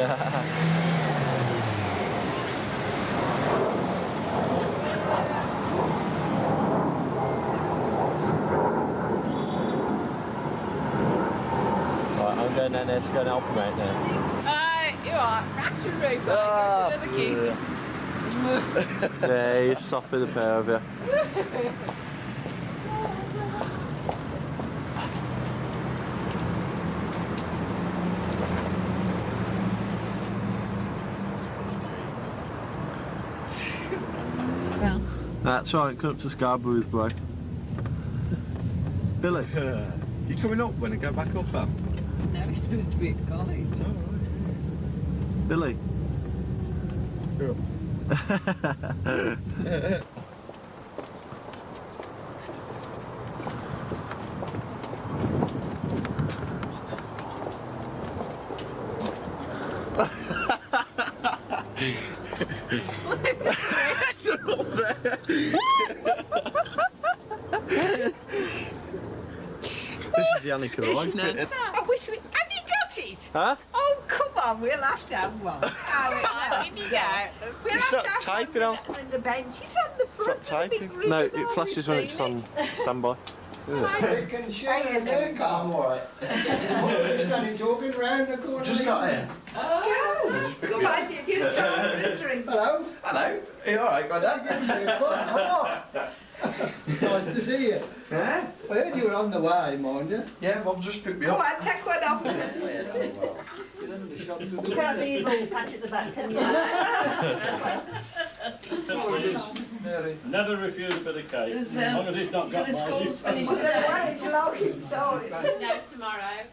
I'm going down there to go and help him out now. You are fraction roof. Another geezer. Yeah, you're soft with the pair of you. That's right, come up to Scarborough's way. Billy? You coming up when I go back up, Pam? No, he's supposed to be at college. Billy? Girl. This is the Annika Rice bit. I wish we... Have you got it? Huh? Oh, come on, we'll have to have one. We'll have to have typing on. on the bench. It's on the front. Stop typing. No, it flashes when it's on standby. They can share in their car, alright. Standing talking round the corner. Just got here. Oh, come on, just try the drink. Hello. Hello. Are you alright, Granddad? Nice to see you. Yeah? I heard you were on the way, mind you. Yeah, Mum just picked me Come up. on, take one off. You can't see your ball patch at the back, can you? Never refuse a bit of cake, as long as it's not got The school's finished Why today. is locking so? No, tomorrow.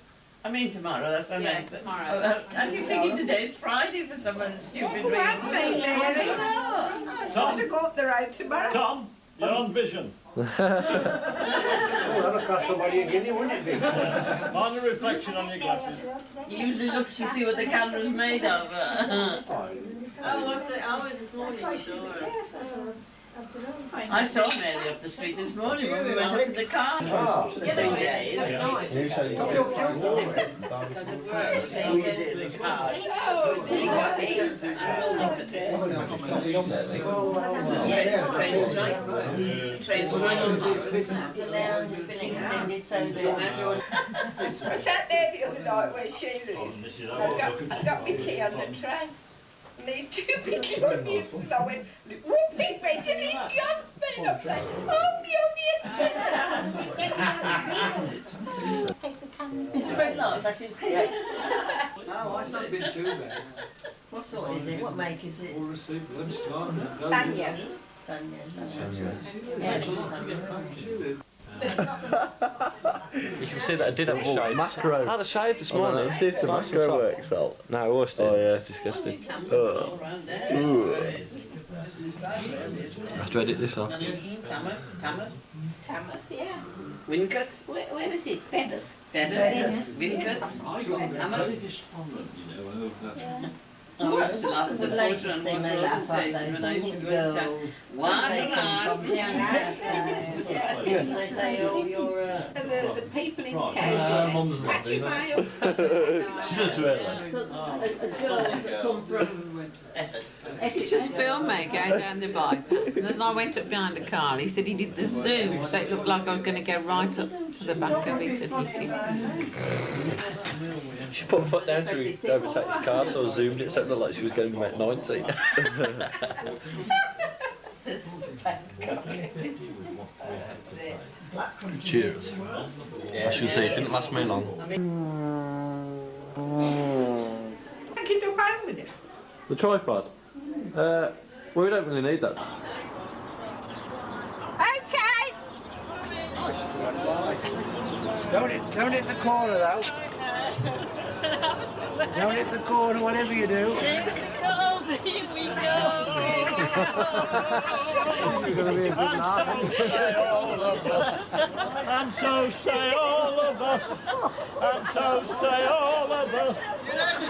I mean tomorrow, that's what I Yeah, meant. tomorrow. I keep thinking today's Friday for some stupid reason. That's me, Mary. No. So to go up the road tomorrow. Tom, you're on vision. that'll cost somebody a guinea, wouldn't it be? Mind the reflection on your glasses. He usually looks to see what the camera's made of. Oh, what's it? Oh, this morning I saw her. I saw Mary up the street this morning when we went up in the car. Oh. 2 days. Top your Because of work. They went in the car. Oh, you got it. I'm building for this. Yes, train strike. Train strike. The lounge has been extended so that I sat there the other night where Sheila is. I got my tea on the train. And these two big onions, and I went, whooping me, did he got me? And I'm saying, oh, the take the camera. It's a very large, actually. No, it's not been too bad. What sort is it? What make is it? All the soup, lunchtime. Sanya. Sanya. Yeah, it's Sanya. You can see that I did have a shave. Macro. I had a shave this morning. See if the macro works well. No, I always do. Oh, yeah. It's disgusting. Oh. Ooh. I have to edit this on. Tamas. Tamas, yeah. Winkers. Where is it? Bedders. Bedders. Winkers. Tamas. I used to laugh at the porter on Waterloo Station when I used to go to town. What a The people in town. Matthew Mayo. She does really. girls that come from Essex. He just filmed me going down the bypass, and as I went up behind the car, he said he did the zoom, so it looked like I was going to go right up to the back of it and hit him. She put a foot down to overtake his car, so I zoomed it so it looked like she was going to make 90. Cheers. I should say it didn't last me long. I can do home with it. The tripod? Well, we don't really need that. Okay. Don't hit the corner though. Don't hit the corner, whatever you do. Here we go. You're going to be a good laugh. And so say all of us, and so say all of us,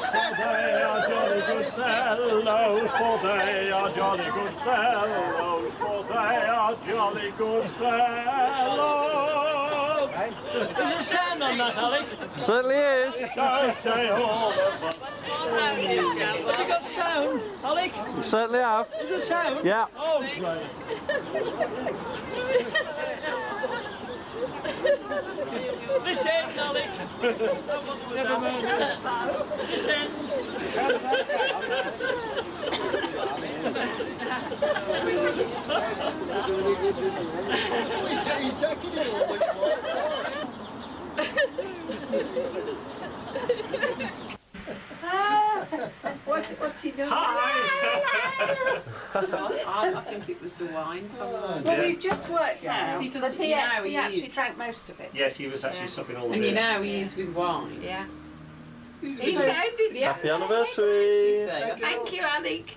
for they are jolly good fellows, for they are jolly good fellows, for they are jolly good fellows. Is there sound on that, Alec? Certainly is. So say all of us. Have you got sound, Alec? You certainly have. Is there sound? Yeah. Oh, great. This end, Alec. Never mind. This end. He's taking it all this What's he doing? Hi. I think it was the wine from the... Well, we've just worked Yeah. out He doesn't- that you know how he he actually is. drank most of it. Yes, he was actually sucking all of And it. you know how he is with wine. Yeah. He sounded Happy anniversary. Thank you, Alec.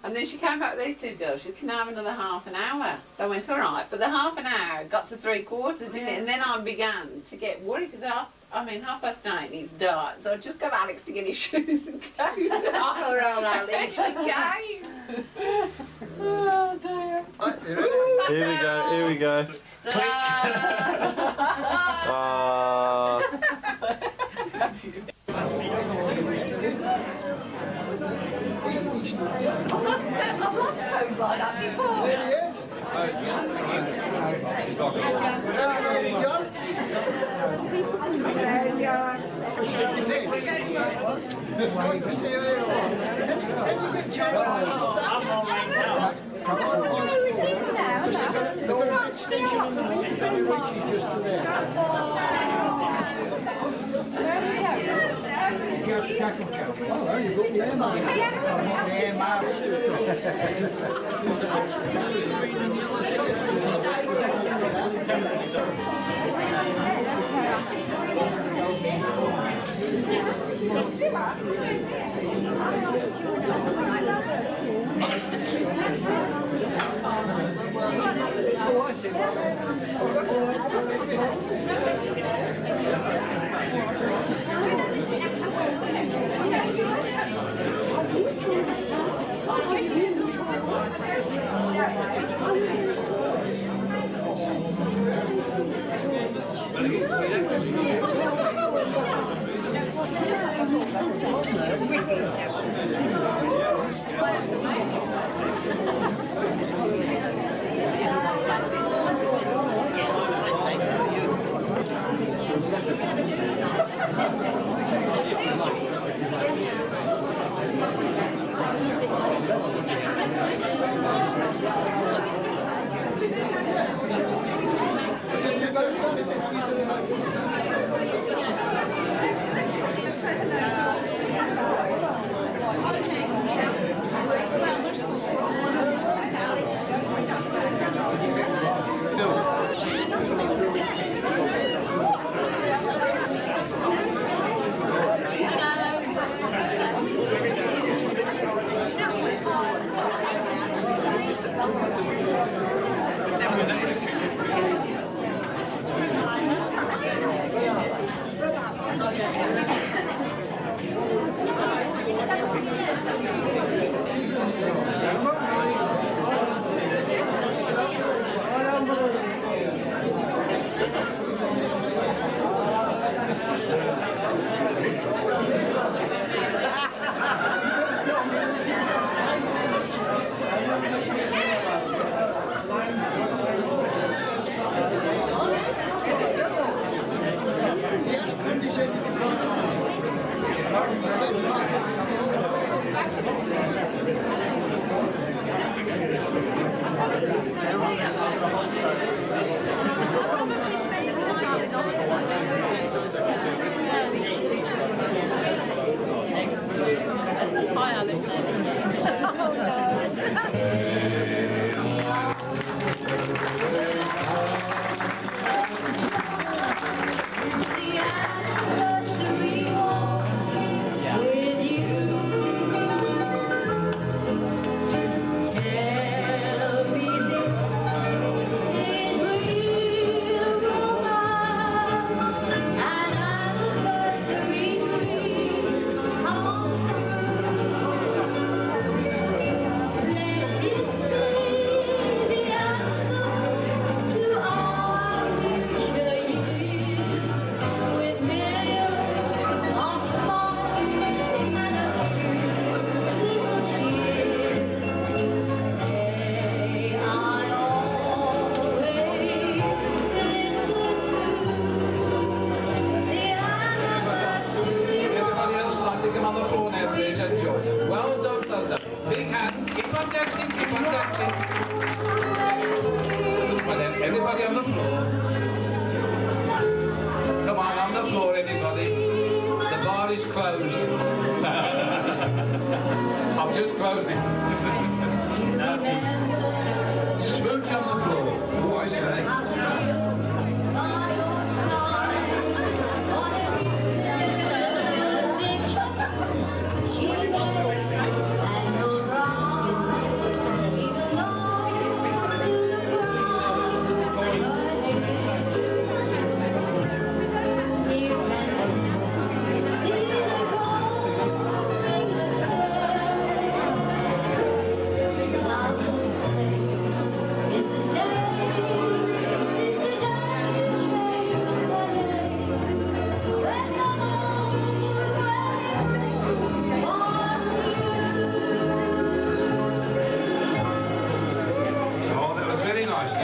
And then she came back with these two girls. She can have another half an hour. So I went, all right. But the half an hour got to 3/4, didn't it? And then I began to get worried because 8:30 and it's dark. So I just got Alex to get his shoes and clothes off. Poor old Alex. She came. Oh, dear. Here we go. Here we go. Ah. I've lost toes like that before. There he is. Hello, John. Nice to see you. Can you get John? I'm all right now. They've got an extension on the roof, very which is just to there. Oh, you've got the air miles. The air just closed it. Smooch on the floor. Oh, I say.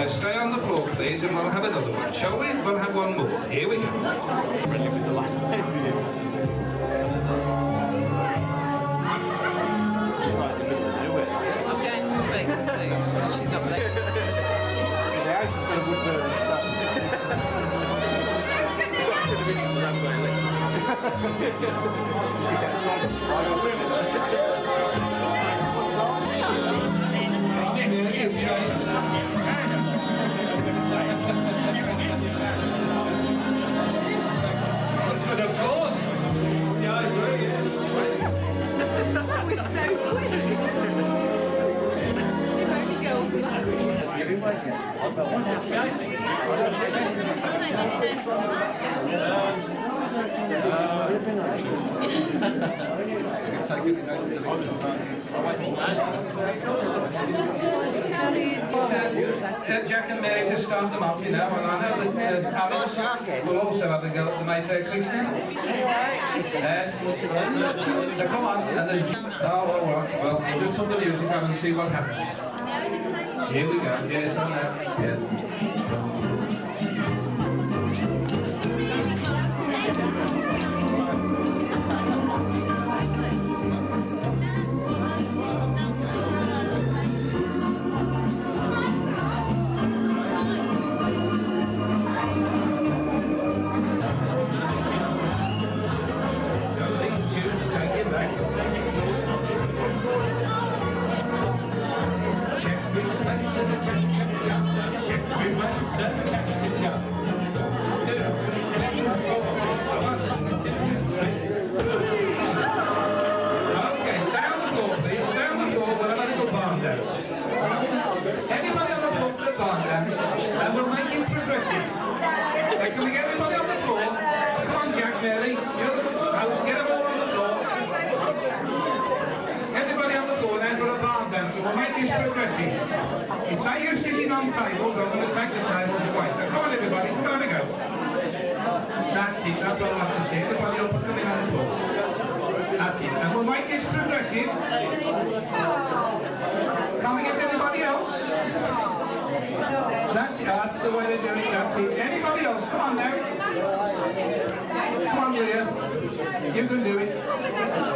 Stay on the floor, please, and we'll have another one, shall we? We'll have one more. Here we go. Ready with the last. I'm going to speak to Sue, so she's up there. The house has got a wood burning stuff. Got television for that way, See that But of course. Yeah, I agree. That was so quick. If only girls were that Jack and Mary to start them up, you know, and I know that Alice will also have a go at the Mayfair Christian. So come on, and then, all right, well, we'll just put the music on and see what happens. Here we go, yes, I know, yeah. It's not you sitting on tables, I'm going to take the tables away. So come on everybody, come on and go. That's it, that's what I like to see. Everybody up and coming on the floor. That's it. And we'll make this progressive. Can we get anybody else? That's it, that's the way to do it, that's it. Anybody else? Come on now. Come on, Leah. You can do it.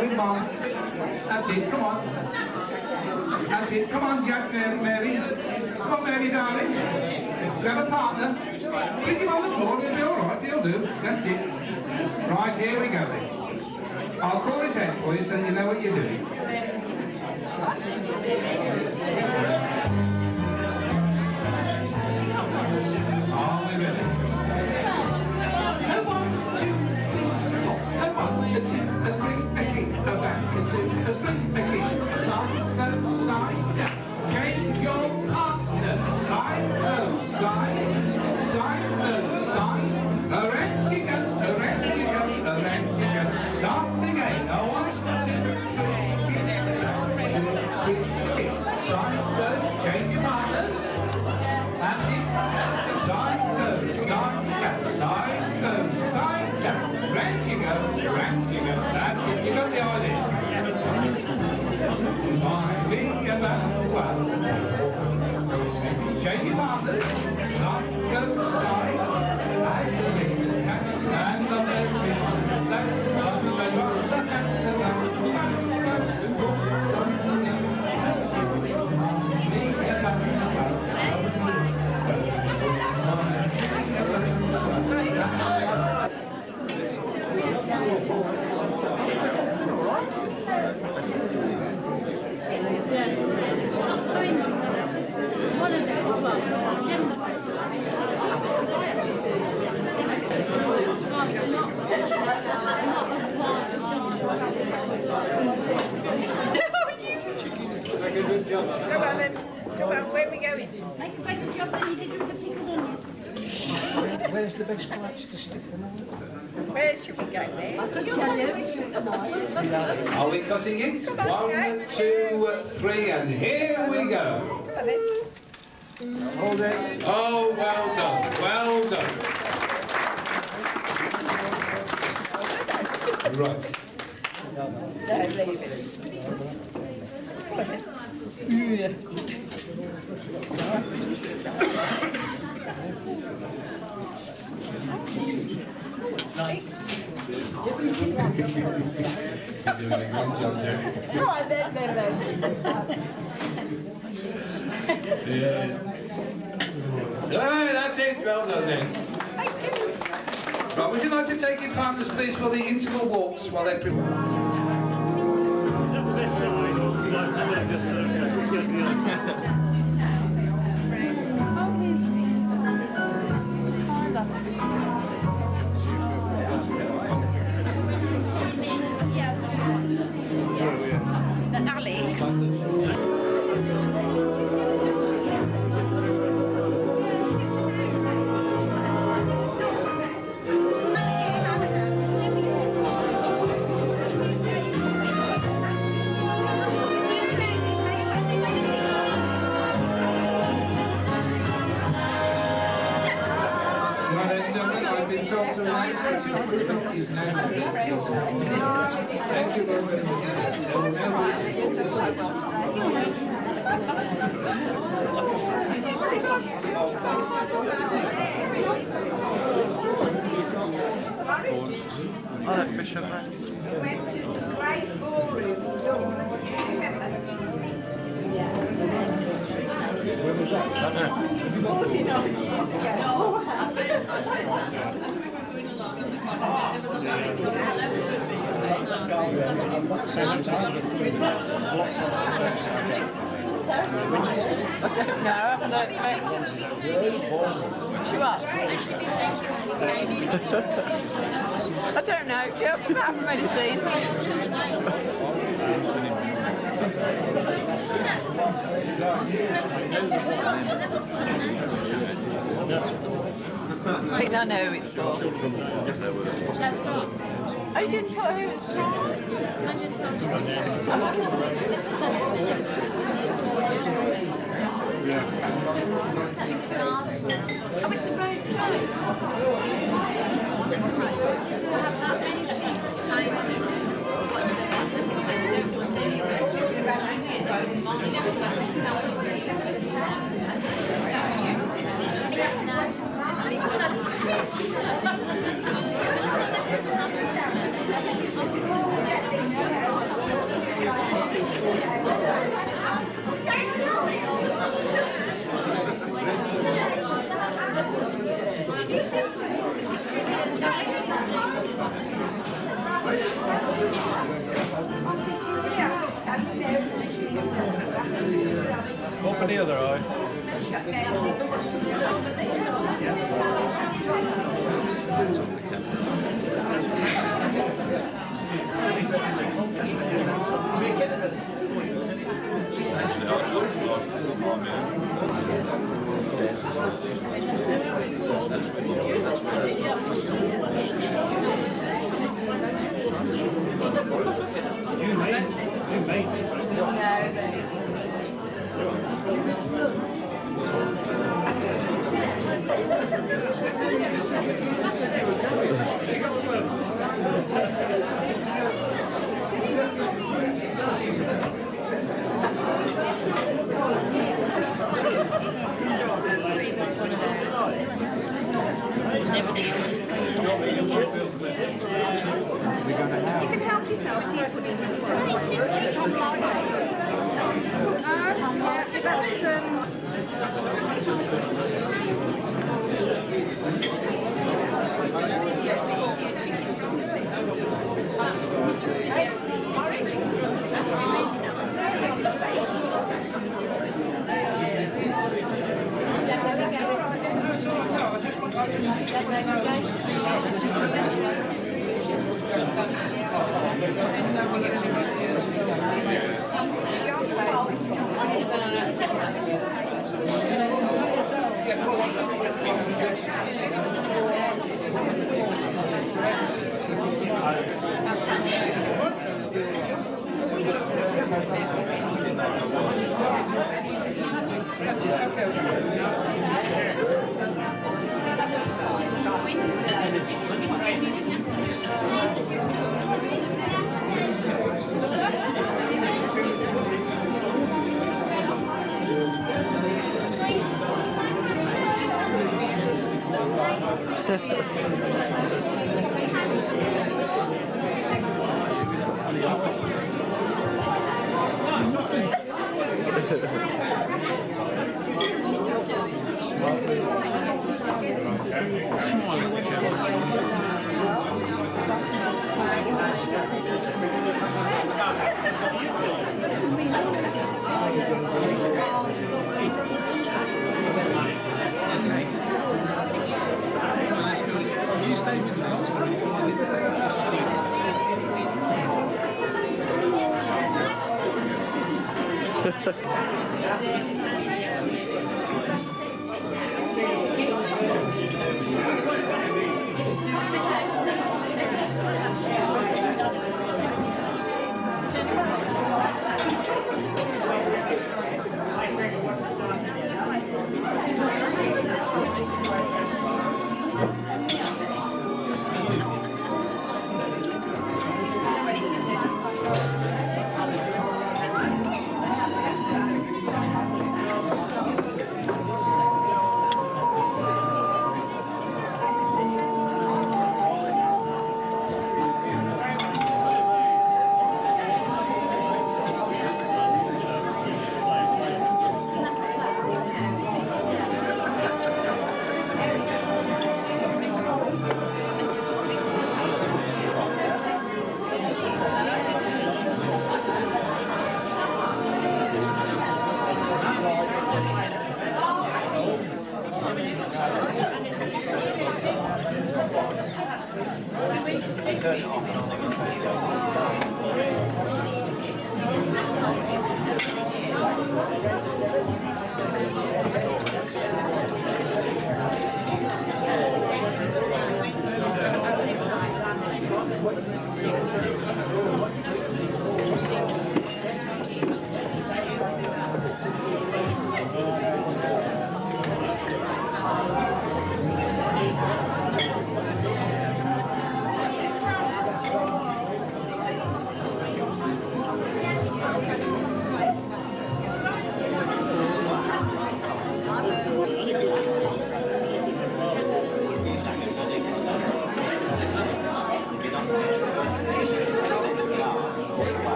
Come on. That's it, come on. That's it. Come on, Jack, Mary. Come on, Mary, darling. You have a partner. Pick him on the floor. He'll be all right. He'll do. That's it. Right, here we go then. I'll call it 10 for you so you know what you're doing. Are we ready? A 1, 2, 3, 4. A 1, a 2, a 3, a kick, a back, a 2, a 3, a kick, a side, go, side, down. Change your partner. Side, go, side, side. Around you go, around you go, around you go. Start again. A 1, 2, 3, kick, side, go. Where's the best place to stick them on? Where should we go there? Are we cutting it? 1, 2, 3, and here we go. Hold it. Oh, well done, well done. Right. No, leave it. You're doing a great job, Jerry. Yeah. Right, that's it. Well done then. Right, would you like to take your partners, please, for the interval waltz while they prepare? Is that this side, or would you like to take this yes, the other side? Alex. I've been told to rise to approve these now. Thank you very I don't fish on that. We went to the great ballroom in York. Remember? Where was that? I don't know. 49 years ago. So those are sort of blocks on the first side. I don't know, I haven't looked. I don't know, Jill, because I haven't really seen. I think I know who it's for. Oh, you didn't put who it's for? Oh, it's a rose Open the other eye. You can help yourself, so you put in it's on my Thank you.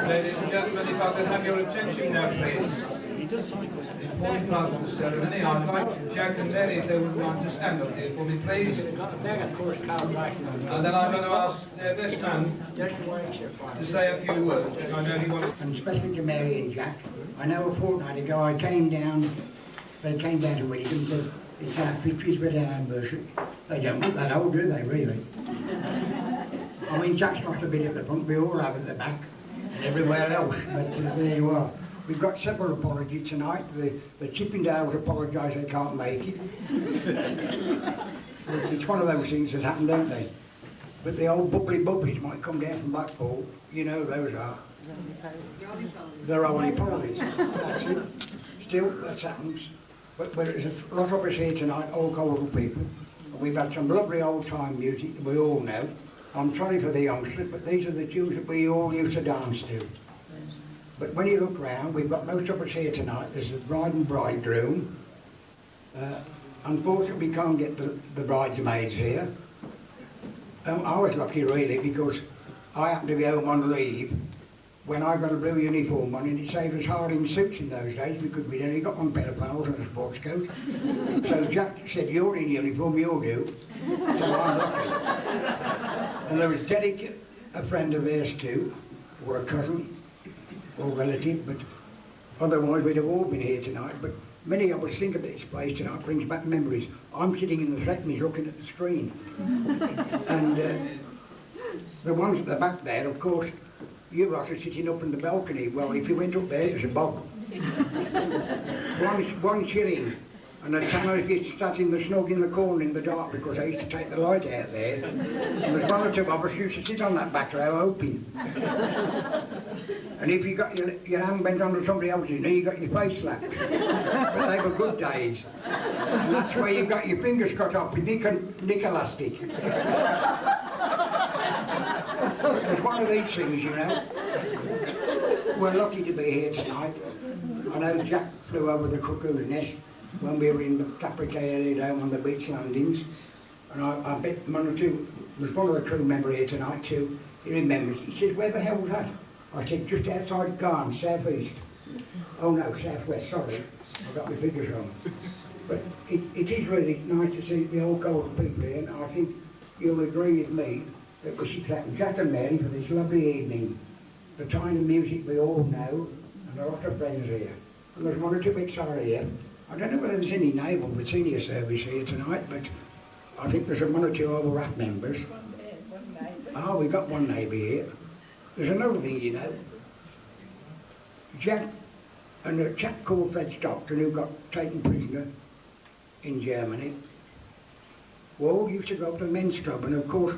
Ladies and gentlemen, if I could have your attention now, please. Important part of the ceremony. I'd like Jack and Mary, if they would mind to stand up here for me, please. And then I'm going to ask their best man to say a few words, which I know he wants. And especially to Mary and Jack. I know a fortnight ago they came down to Wellington. It's our 50th wedding anniversary. They don't look that old, do they, really? I mean, Jack's not a bit at the front, we all have at the back, and everywhere else, but there you are. We've got several apologies tonight. The Chippendales apologise they can't make it. It's one of those things that happen, don't they? But the old bubbly bubblies might come down from Blackpool, you know those are. They're only polies. That's it. Still, that happens. But there's a lot of us here tonight, old old people. And we've had some lovely old-time music that we all know. I'm sorry for the youngsters, but these are the tunes that we all used to dance to. But when you look round, we've got most of us here tonight. There's the bride and bridegroom. Unfortunately, we can't get the bridesmaids here. I was lucky, really, because I happened to be home on leave when I got a blue uniform on, and it saved us hiring suits in those days because we'd only got one pair of flannels and a sports coat. So Jack said, "You're in uniform, you'll do." So I'm lucky. And there was Derek, a friend of theirs too, or a cousin, or relative, but otherwise we'd have all been here tonight. But many of us think of this place tonight, brings back memories. I'm sitting in the Threatenings looking at the screen. And the ones at the back there, of course, you lot are sitting up in the balcony. Well, if you went up there, there's a bob. one shilling. And a tanner if you sat in the snug in the corner in the dark, because I used to take the light out there. And there's one or two of us used to sit on that back row hoping. And if you got your hand bent onto somebody else's knee, you got your face slapped. But they were good days. And that's where you got your fingers cut off with nick elastic. It's one of these things, you know. We're lucky to be here tonight. I know Jack flew over the cuckoo's nest when we were in the Caprica area down on the beach landings. And I bet one or two, there's one of the crew member here tonight too, he remembers. He says, "Where the hell was that?" I said, "Just outside Cairns, south-east." "Oh no, south-west, sorry. I got my figures wrong." But it is really nice to see the old golden people here, and I think you'll agree with me that we should thank Jack and Mary for this lovely evening. The kind of music we all know, and a lot of friends here. And there's one or two bits are here. I don't know whether there's any naval with senior service here tonight, but I think there's one or two old RAF members. Oh, we've got one neighbour here. There's another thing, you know. Jack and a chap called Fred Stockton, who got taken prisoner in Germany, we all used to go up to the men's club, and of course,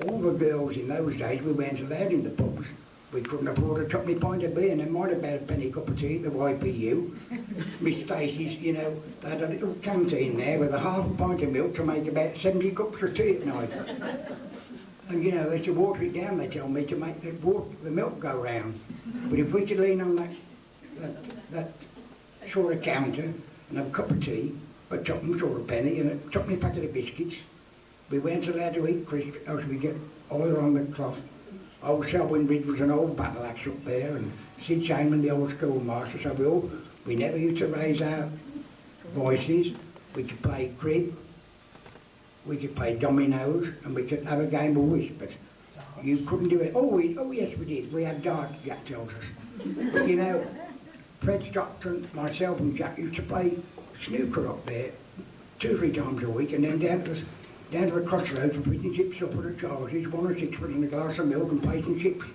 all the girls in those days, we weren't allowed in the pubs. We couldn't afford a twopenny pint of beer, and there might have been a penny cup of tea at the YPU. Miss Stacey's, you know, they had a little canteen there with a half a pint of milk to make about 70 cups of tea at night. And, you know, they used to water it down, they tell me, to make the milk go round. But if we could lean on that sort of counter and have a cup of tea, a twopence or a penny, and a twopenny packet of biscuits, we weren't allowed to eat crisps, else we get oil on the cloth. Old Selwyn Bridge was an old battle axe up there, and Sid Chamberlain, the old schoolmaster, so we never used to raise our voices. We could play crib, we could play dominoes, and we could have a game of whist, but you couldn't do it. Oh yes, we did. We had darts, Jack tells us. But you know, Fred Stockton, myself and Jack used to play snooker up there. 2 or 3 times a week, and then down to the crossroads for fish and chips supper at Charles's, 1 or 6 and a glass of milk and plates and chips.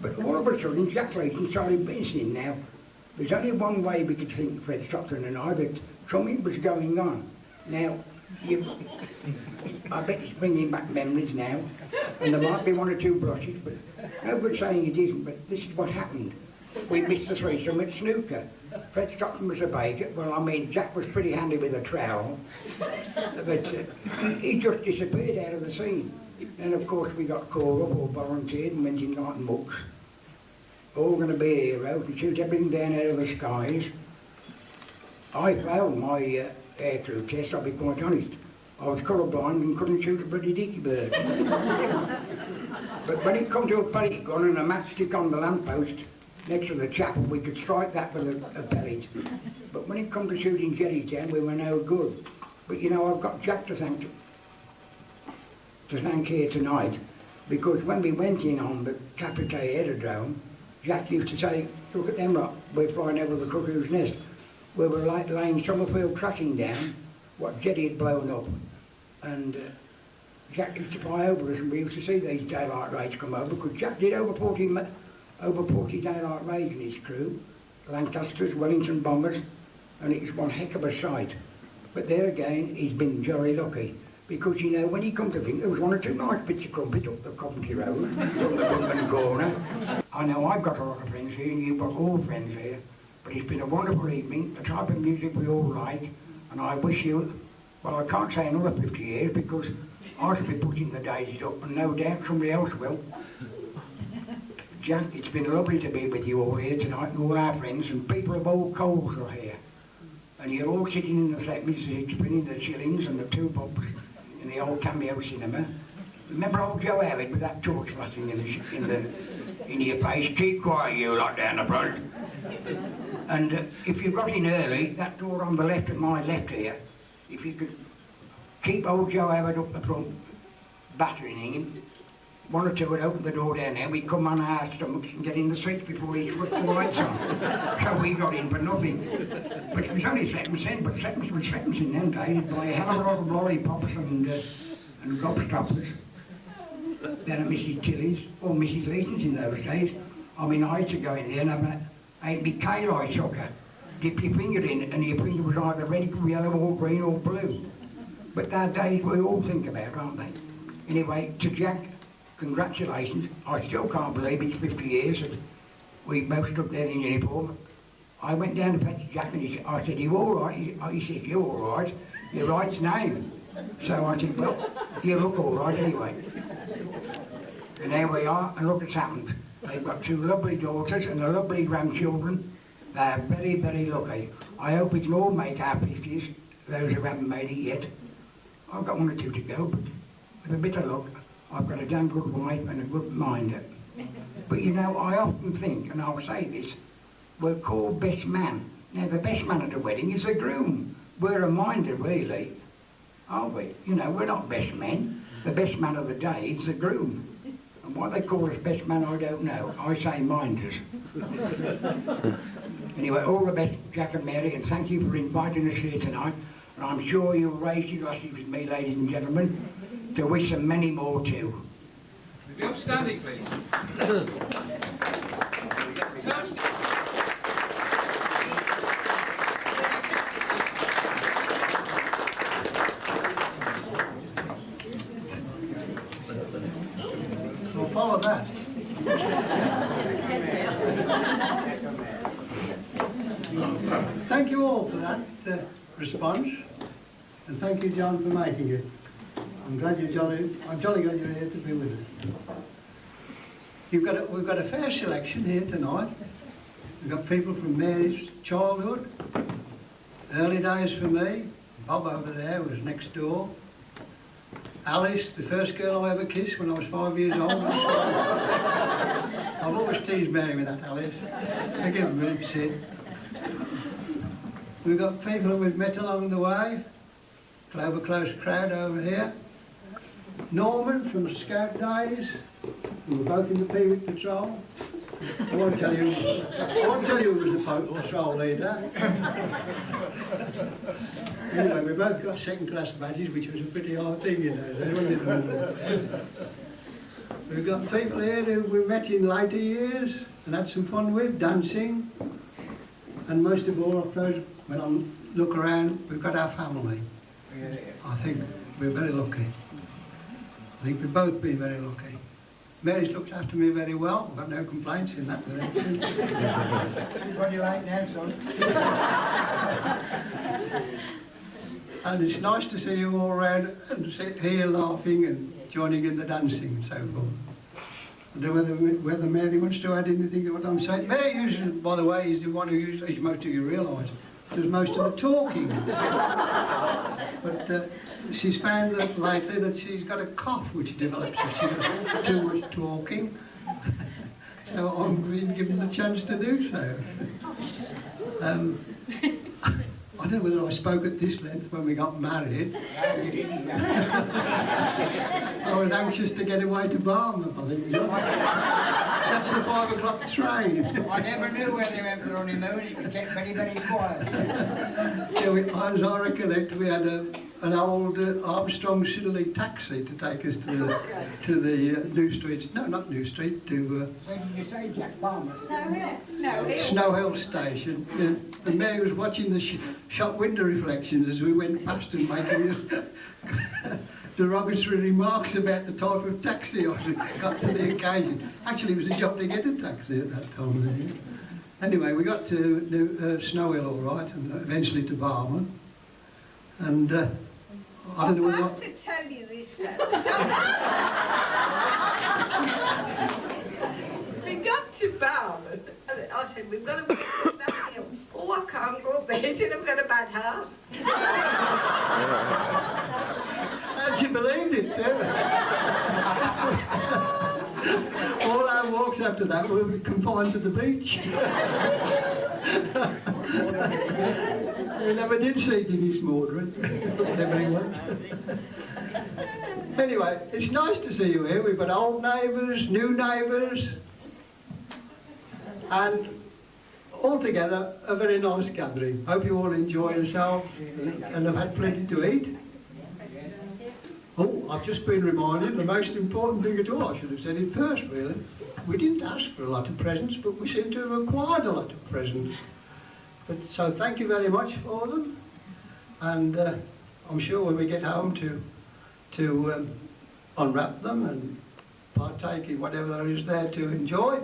But all of a sudden, Jack Leeson started mentioning now, there's only one way we could think, Fred Stockton and I, that something was going on. Now, I bet it's bringing back memories now, and there might be 1 or 2 brushes, but no good saying it isn't, but this is what happened. We missed the threesome at snooker. Fred Stockton was a baker. Well, I mean, Jack was pretty handy with a trowel, but he just disappeared out of the scene. And of course we got called up or volunteered and went in like mooks. All going to be heroes and shoot everything down out of the skies. I failed my aircrew test, I'll be quite honest. I was colourblind and couldn't shoot a bloody dicky bird. But when it come to a pellet gun and a matchstick on the lamppost next to the chapel, we could strike that with a pellet. But when it come to shooting jellies down, we were no good. But you know, I've got Jack to thank here tonight, because when we went in on the Caprica aerodrome, Jack used to say, look at them lot, we're flying over the cuckoo's nest. We were like laying Summerfield crashing down, what jetty had blown up. And Jack used to fly over us, and we used to see these daylight raids come over, because Jack did over 40 daylight raids in his crew, Lancasters, Wellington bombers, and it was one heck of a sight. But there again, he's been jolly lucky. Because, you know, when he come to think, there was 1 or 2 nice bits of crumpet up the Coventry Road, up the Bungan Corner. I know I've got a lot of friends here, and you've got all friends here, but it's been a wonderful evening, the type of music we all like, and I wish you, well, I can't say another 50 years, because I shall be putting the daisies up, and no doubt somebody else will. Jack, it's been lovely to be with you all here tonight, and all our friends, and people of all coals are here. And you're all sitting in the Sletman seats, spinning the shillings and the 2 bobs in the old Cameo cinema. Remember old Joe Howard with that torch flashing in your face? Keep quiet, you lot down the front. And if you got in early, that door on the left of my left here, if you could keep old Joe Howard up the front, battering him, 1 or 2 would open the door down there, we'd come on our stomachs and get in the seats before he put the lights on. So we got in for nothing. But it was only Sletman, but Sletman's was Sletman's in them days. He'd buy a hell of a lot of lollipops and gobstoppers. Then at Mrs. Tilly's, or Mrs. Leeson's in those days. I mean, I used to go in there and have a big K-light sucker. Dip your finger in and your finger was either red, yellow or green or blue. But they're days we all think about, aren't they? Anyway, to Jack, congratulations. I still can't believe it's 50 years that we both stood there in uniform. I went down to fetch Jack and I said, you all right? He said, you're all right. Your right's name. So I said, well, you look all right anyway. And there we are, and look what's happened. They've got 2 lovely daughters and 2 lovely grandchildren. They're very, very lucky. I hope we can all make our 50s, those who haven't made it yet. I've got 1 or 2 to go, but with a bit of luck, I've got a damn good wife and a good minder. But you know, I often think, and I'll say this, we're called best man. Now, the best man at a wedding is the groom. We're a minder, really, aren't we? You know, we're not best men. The best man of the day is the groom. And what they call us best man, I don't know. I say minders. Anyway, all the best, Jack and Mary, and thank you for inviting us here tonight. And I'm sure you'll raise your glasses with me, ladies and gentlemen, to wish them many more too. Be upstanding, please. We'll follow that. Thank you all for that response, and thank you, John, for making it. I'm jolly glad you're here to be with us. We've got a fair selection here tonight. We've got people from Mary's childhood, early days for me. Bob over there was next door. Alice, the first girl I ever kissed when I was 5 years old. I've always teased Mary with that, Alice. Forgive me, Sid. We've got people who we've met along the way. Clover Close crowd over here. Norman from Scout days. We were both in the Peewit Patrol. I won't tell you who was the patrol leader. Anyway, we both got second-class badges, which was a pretty hard thing, you know. We've got people here who we met in later years and had some fun with, dancing. And most of all, I suppose, when I look around, we've got our family. I think we're very lucky. I think we've both been very lucky. Mary's looked after me very well. I've got no complaints in that direction. What do you like now, son? And it's nice to see you all around and sit here laughing and joining in the dancing and so forth. I don't know whether Mary wants to add anything to what I'm saying. Mary usually, by the way, is the one who usually, as most of you realise, does most of the talking. But she's found that lately that she's got a cough which develops if she does too much talking. So I'm being given the chance to do so. I don't know whether I spoke at this length when we got married. I was anxious to get away to Barmouth, I think. That's the 5 o'clock train. I never knew where they went for honeymoon. It became very, very quiet. Yeah, as I recollect, we had an old Armstrong Siddeley taxi to take us to the New Street. No, not New Street. To Where did you say, Jack? Barmouth? Snow Hill Station. Yeah. And Mary was watching the shop window reflections as we went past and making derogatory remarks about the type of taxi I got to the occasion. Actually, it was a job to get a taxi at that time. Anyway, we got to Snow Hill all right, and eventually to Barmouth. And I don't know whether... I have to tell you this though. We got to Barmouth, and I said, we've got to walk up that hill. Oh, I can't go up there. He said, I've got a bad house. And she believed it, too. All our walks after that were confined to the beach. We never did see Guinness Mordred. Anyway, it's nice to see you here. We've got old neighbours, new neighbours, and altogether a very nice gathering. Hope you all enjoy yourselves and have had plenty to eat. Oh, I've just been reminded, the most important thing at all, I should have said it first really. We didn't ask for a lot of presents, but we seem to have acquired a lot of presents. But so thank you very much for them. And I'm sure when we get home to unwrap them and partake in whatever there is there to enjoy,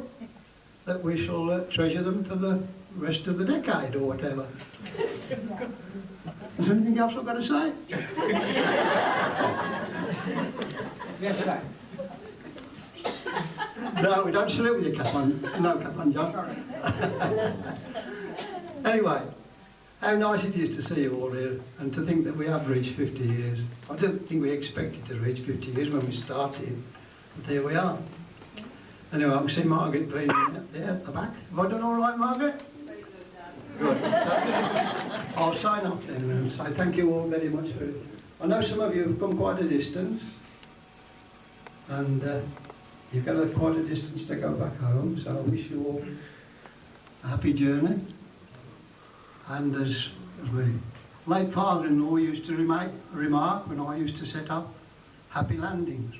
that we shall treasure them for the rest of the decade or whatever. Is there anything else I've got to say? Yes, sir. No, we don't salute with your cap on. No cap on, John. Anyway, how nice it is to see you all here and to think that we have reached 50 years. I don't think we expected to reach 50 years when we started, but here we are. Anyway, I can see Margaret playing there at the back. Have I done all right, Margaret? Good. I'll sign up then and say thank you all very much for it. I know some of you have come quite a distance, and you've got quite a distance to go back home, so I wish you all a happy journey. And as my late father-in-law used to remark when I used to set up, happy landings.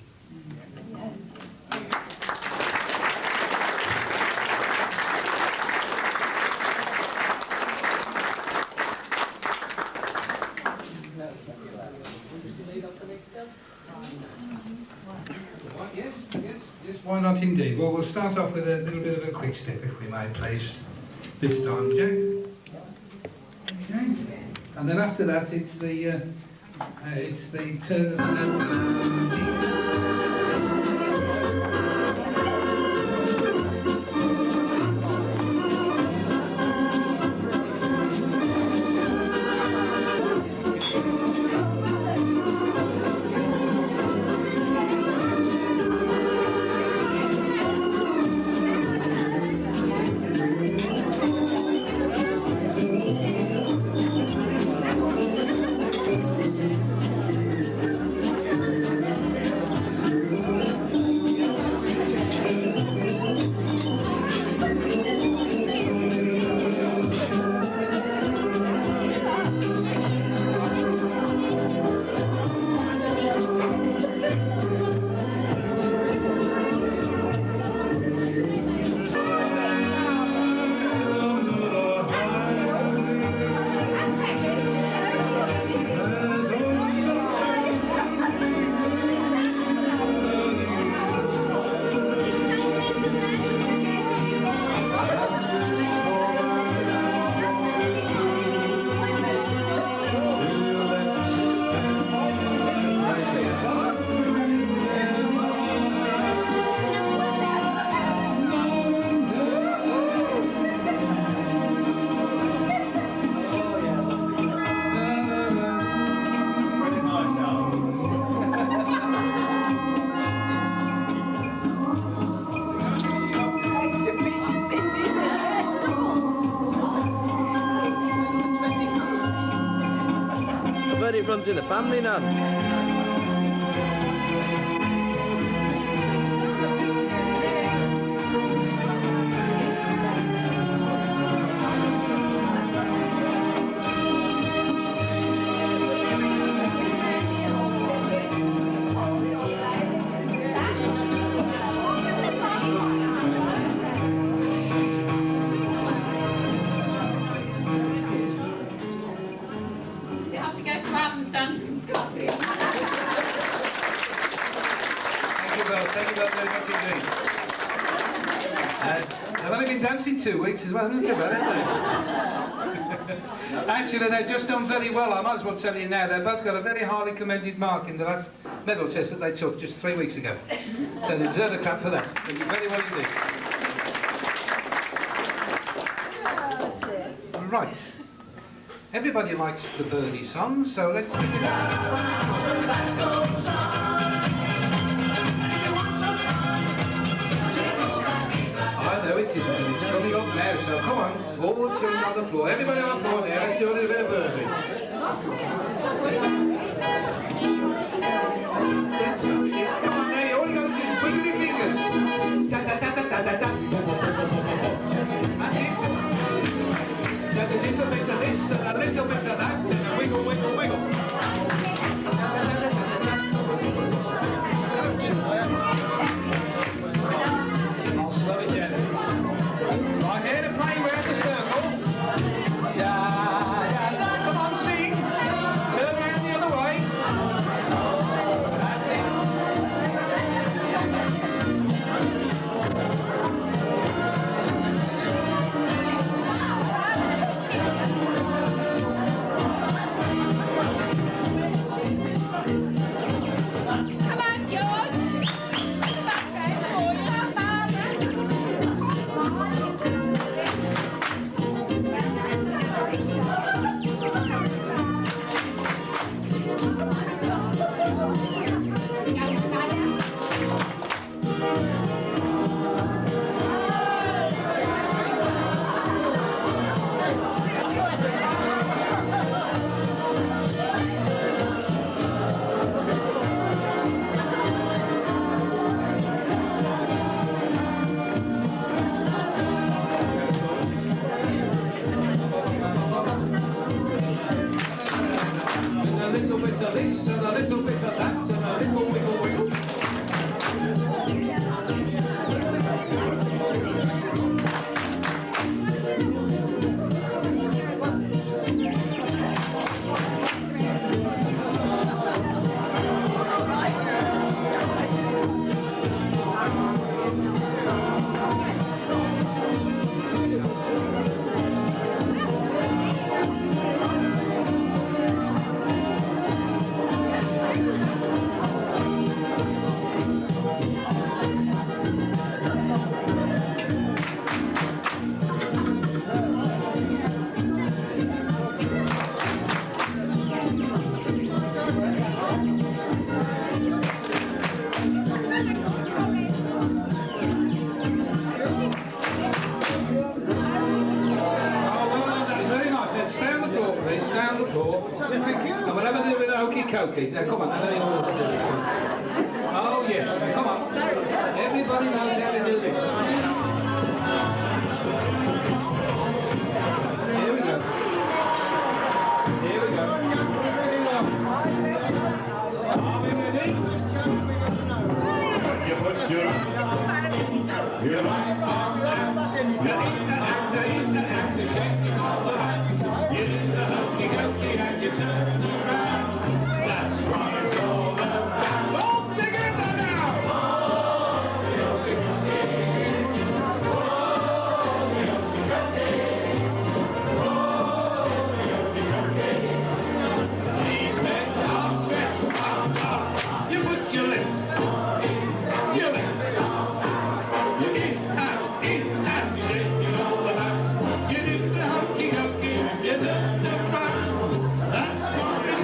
Yes, why not indeed? Well, we'll start off with a little bit of a quick step, if we may, please. This time, Jack. Okay. And then after that, it's the turn of the runs in the family, Nan. You have to go to Alan's dancing costume. Thank you both. Thank you both very much indeed. They've only been dancing 2 weeks as well, not too bad, haven't they? Actually, they've just done very well. I might as well tell you now. They've both got a very highly commended mark in the last medal test that they took just 3 weeks ago. So they deserve a clap for that. They did very well indeed. Right. Everybody likes the birdie song, so let's get it I know it isn't, and it's coming up now, so come on, all the children on the floor. Everybody on the floor now, let's do a little bit of birdie. Come on now, all you got to do is wiggle your fingers. Da da da da da da da. That's it. Just a little bit of this and a little bit of that, and a wiggle, wiggle, wiggle. I'll slow it down. Right, here to play round the circle. Da, da, da. Come on, sing. Turn round the other way. That's it. Come on, George. Come on, Greg. And a little bit of this, and a little bit of that, and a little wiggle, wiggle. Very nice. Let's stay on the floor, please. Stay on the floor. Thank you. And we'll have a little bit of hokey cokey. Now, come on. I know you know what to do this. Oh, yes. Come on. Everybody knows how to do this. Here we go. Here we go. Are we ready? You put your right arm down. The actor, shaking all the hat. You do the hokey cokey and you turn around. That's what it's all about. All together now! These men are set. You put your left. Your left. You in and shaking all the hat. You do the hokey cokey and you turn around. That's what it's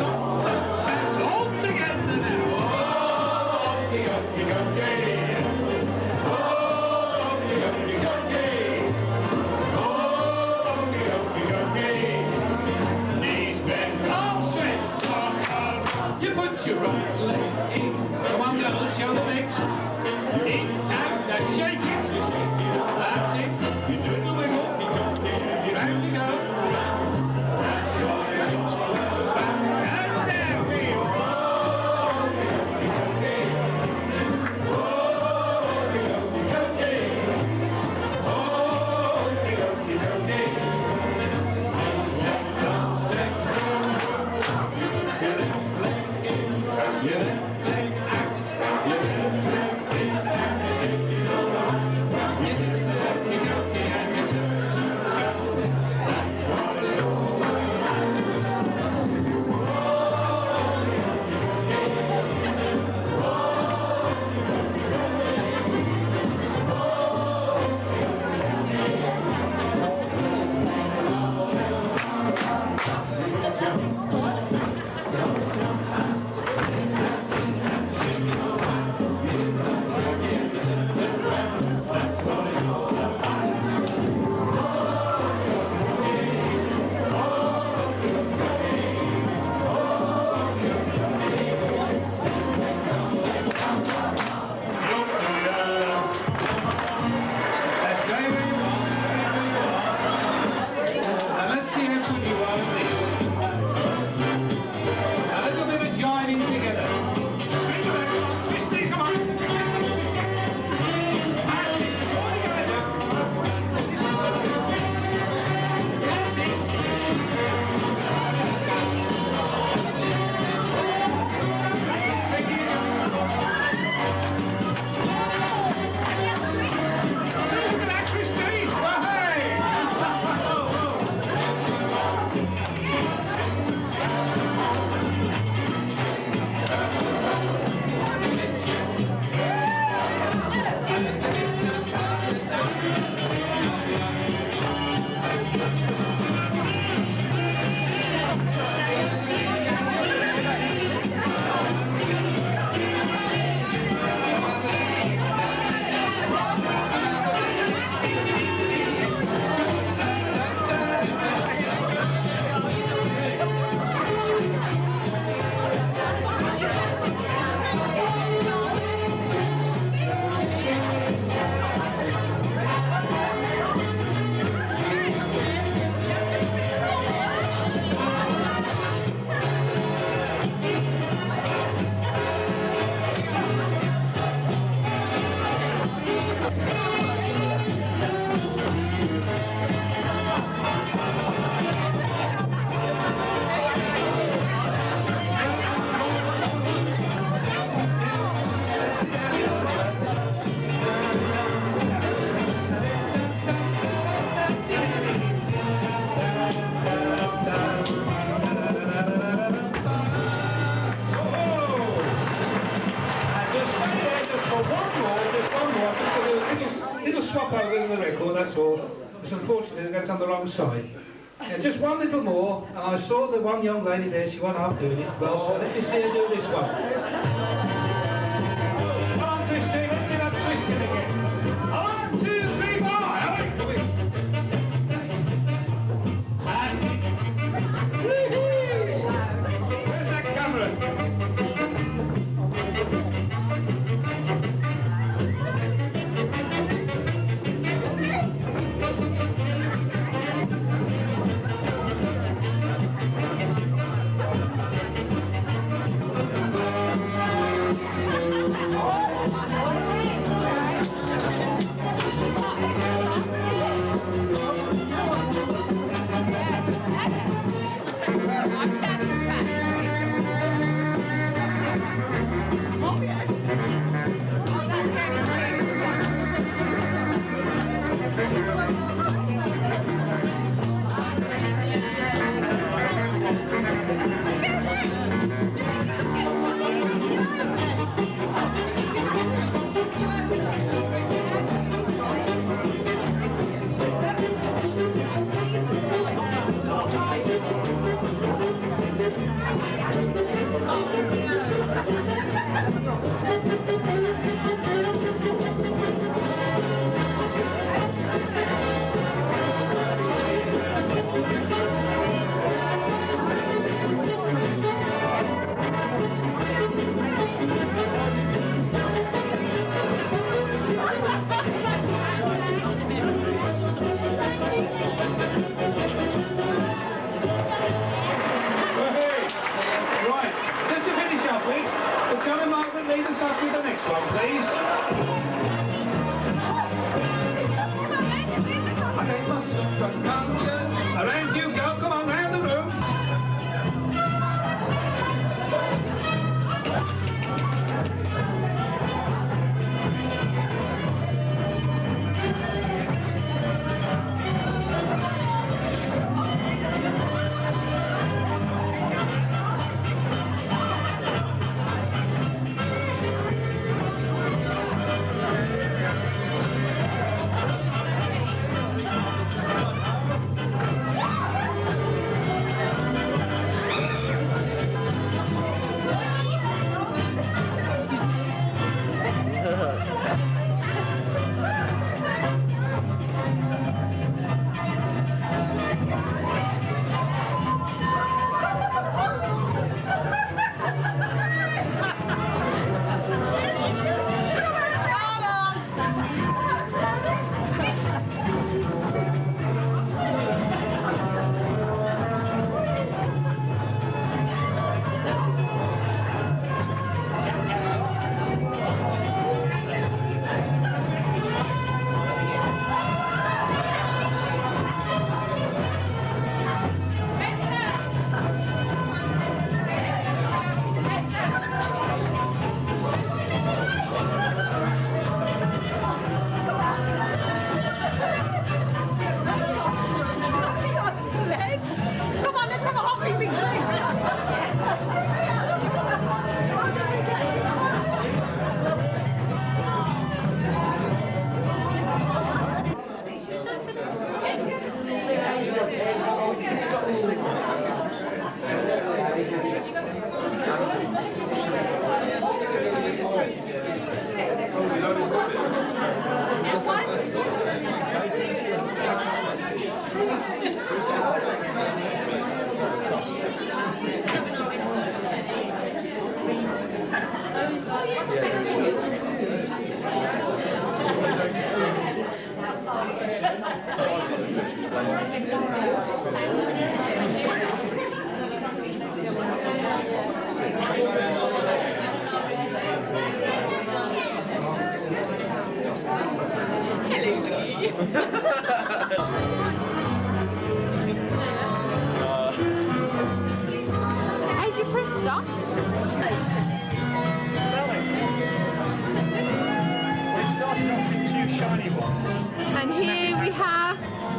Swap over in the record, that's all. It's unfortunate that's on the wrong side. Yeah, just one little more, and I saw the one young lady there, she went half doing it. Well, so let me see her do this one. Come on, Christine, let's see that twisting again. 1, 2, 3, 4. That's it. Woohoo! Where's that camera? Around you go, come on, round the room.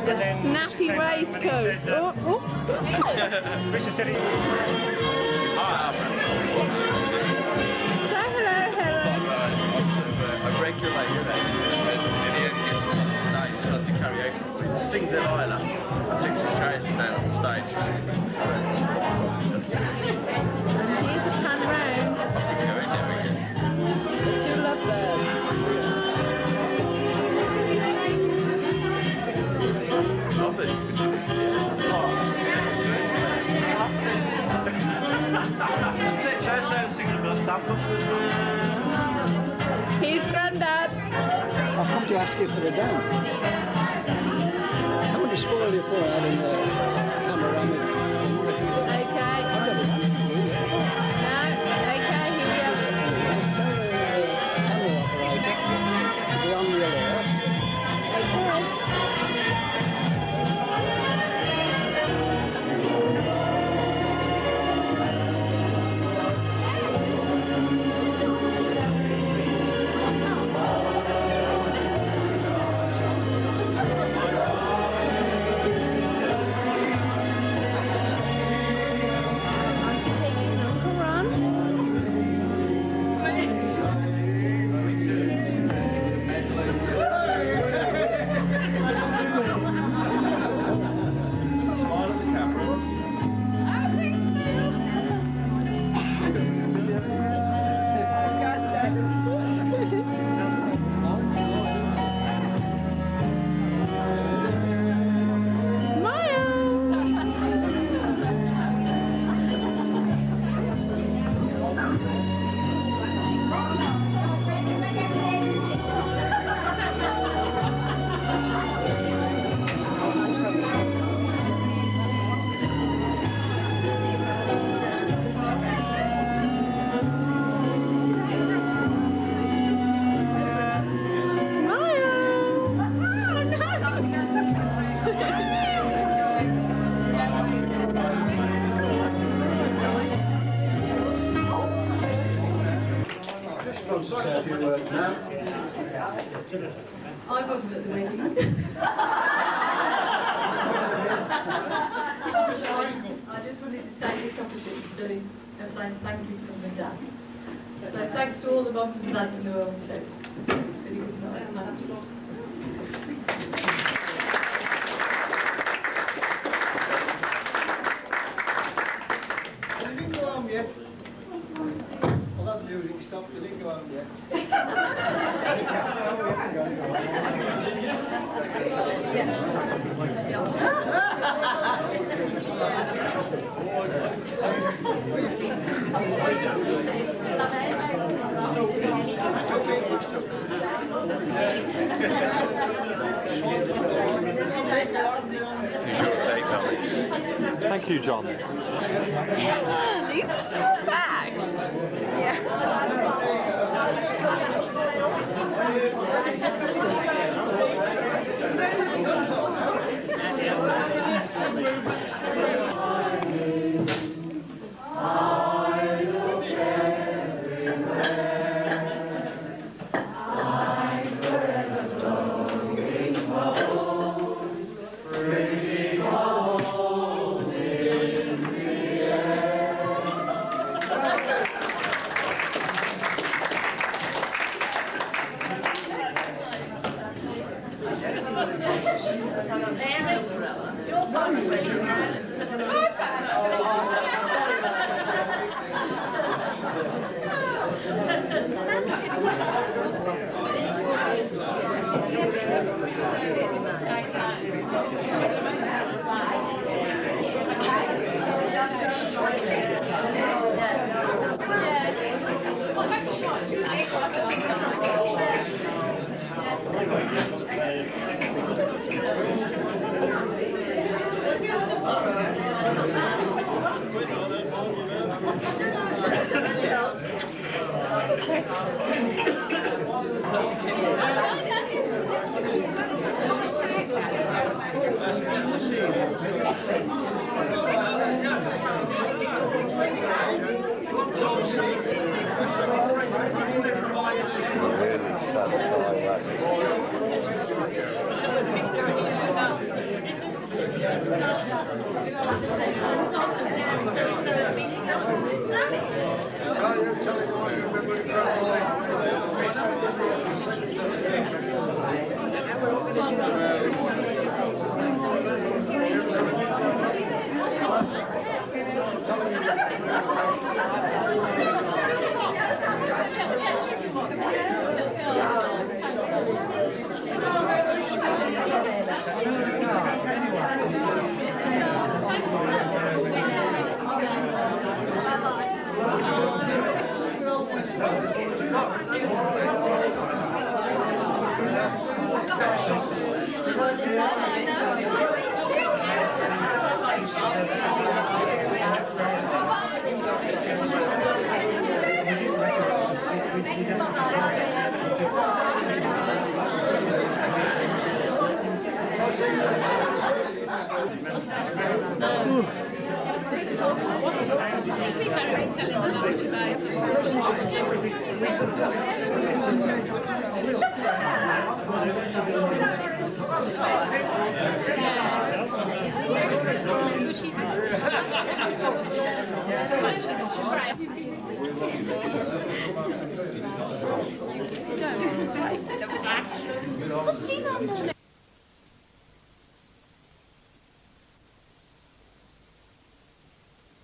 And then snappy she came home and he waistcoat. said, Richard said he... Say hello, Helen. A regulator then, and he only gets on the stage, so the karaoke. Sing Delilah. I took some chairs down on the stage. Here's the pan round. The two lovebirds. Here's Granddad. I've come to ask you for the dance. I want to spoil you for having a panoramic. Okay. No. Okay, here we are. Be on the alert. Okay. Auntie Peggy and Uncle Ron. Smile at the camera. Just want to say a few words now. I wasn't at the wedding. I just wanted to take this opportunity to say thank you to Mum and Dad. So thanks to all the mums and dads in the world too. It's really good tonight. Thanks. You didn't go home yet. Well, that music stopped. You didn't go home yet. Thank you, John. These are back. What's